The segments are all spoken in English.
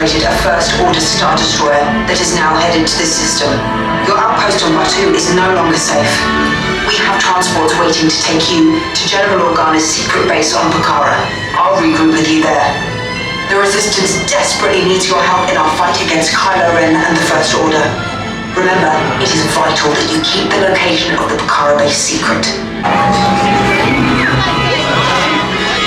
infiltrated a First Order Star Destroyer that is now headed to this system. Your outpost on Batu is no longer safe. We have transports waiting to take you to General Organa's secret base on Bukhara. I'll regroup with you there. The Resistance desperately needs your help in our fight against Kylo Ren and the First Order. Remember, it is vital that you keep the location of the Bukhara base secret.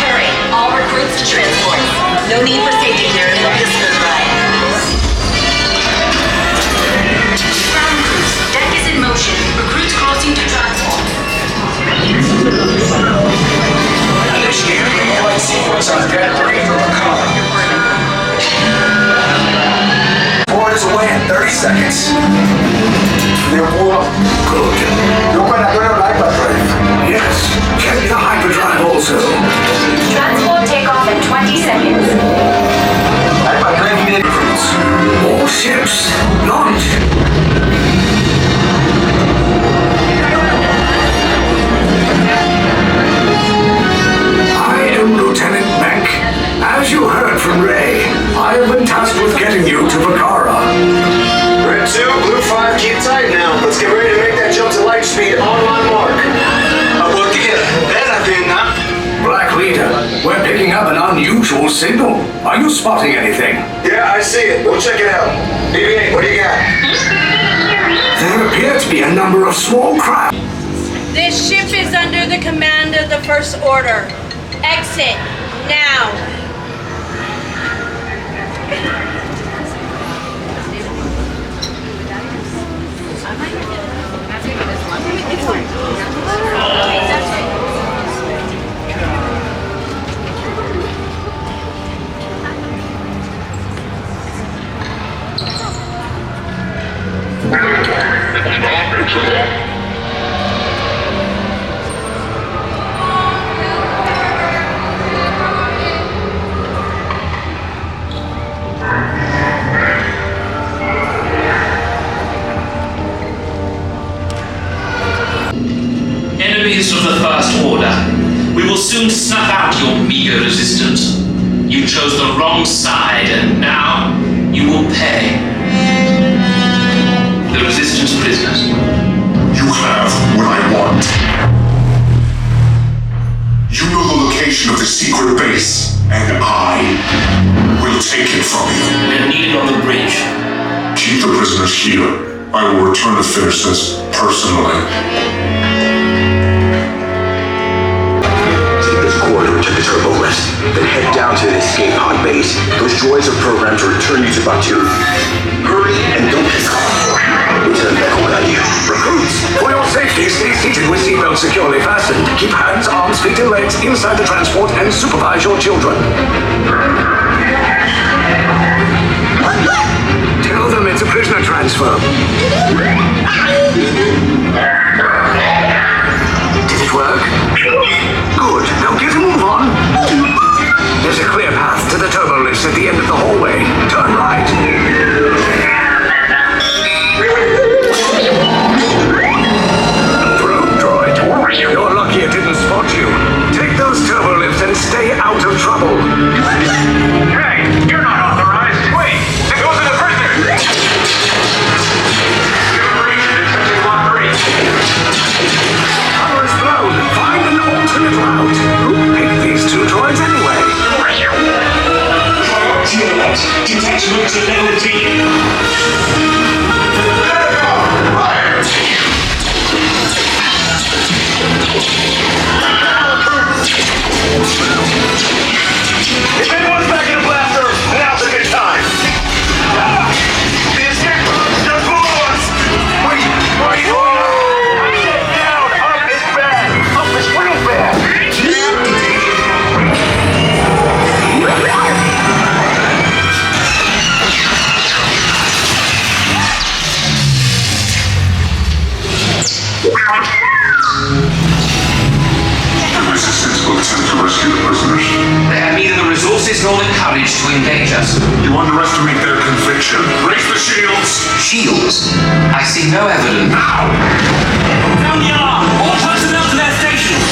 Hurry, all recruits to transport. No need for safety clearance. It'll be a smooth ride. Ground crews, deck is in motion. Recruits crossing to transport. Initiate flight sequence on Deck 3 for Bukhara. Board is away in 30 seconds. Good. You're going to go to hyperdrive. Yes. Check the hyperdrive also. Transport takeoff in 20 seconds. Hyperdrive minutes. All ships launch. I am Lieutenant Bank. As you heard from Ray, I have been tasked with getting you to Bukhara. Red 2, Blue 5, keep tight now. Let's get ready to make that jump to light speed on my mark. Black Leader, we're picking up an unusual signal. Are you spotting anything? Yeah, I see it. We'll check it out. BB-8, what do you got? There appear to be a number of small craft. This ship is under the command of the First Order. Exit now. Enemies of the First Order, we will soon snuff out your meager resistance. You chose the wrong side, and now you will pay. The Resistance prisoners. You have what I want. You know the location of the secret base, and I will take it from you. They're needed on the bridge. Keep the prisoners here. I will return to finish this personally. Corridor to the turbo lift, then head down to the escape pod base. Those droids are programmed to return you to Batu. Hurry and don't piss off. Lieutenant Beck will guide you. Recruits, for your safety, stay seated with seatbelts securely fastened. Keep hands, arms, feet, and legs inside the transport and supervise your children. Tell them it's a prisoner transfer. Did it work? Good. Now get a move on. There's a clear path to the turbo lifts at the end of the hallway. Turn right. Probe droid. You're lucky it didn't spot you. Take those turbo lifts and stay out of trouble. Hey, you're not authorized. Wait, it goes to the prisoner. Give a breach and detecting block 3. Cover is blown. Find an alternate route. Who picked these two droids anyway? Detachment to level D. If anyone's back in the blaster, now's a good time. The escape rods just below us. Wait, what are you doing? Sit down. Up is bad. Up is real bad. The Resistance will attempt to rescue the prisoners. They have neither the resources nor the courage to engage us. You underestimate their conviction. Raise the shields! Shields? I see no evidence. Now! Down the alarm! All personnel to their stations!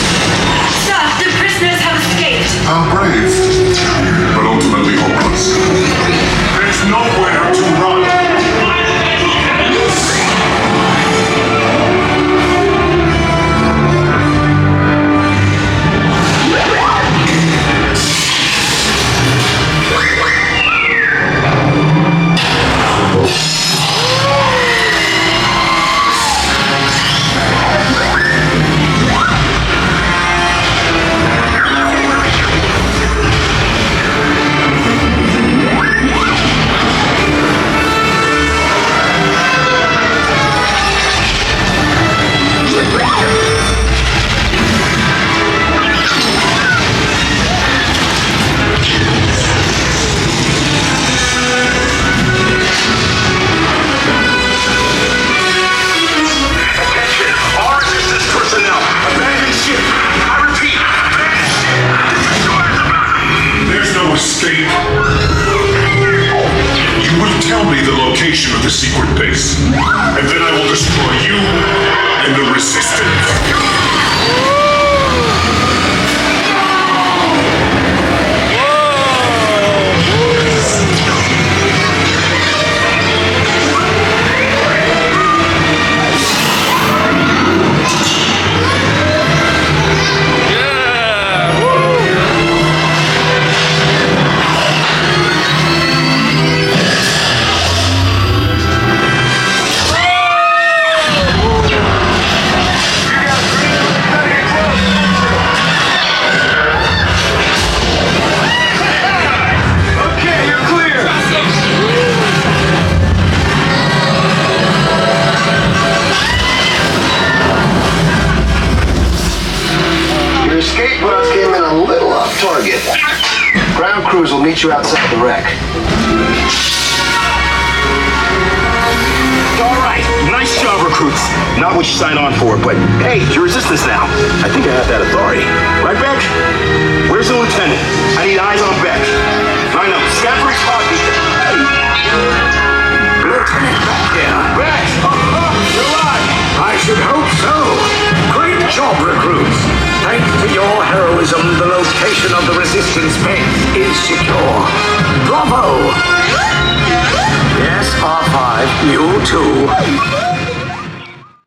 Sir, the prisoners have escaped. How brave, but ultimately hopeless. There's the secret base, and then I will destroy you and the Resistance. Target. Ground crews will meet you outside the wreck. All right, nice job, recruits. Not what you signed on for, but hey, you're Resistance now. I think I have that authority. Right, Beck? Where's the lieutenant? I need eyes on Beck. I know, scan for his heartbeat. Lieutenant back here. Beck! You're alive! I should hope so. Great job, recruits. Thanks to your heroism, the location of the Resistance base is secure. Bravo! Yes, R5, you too.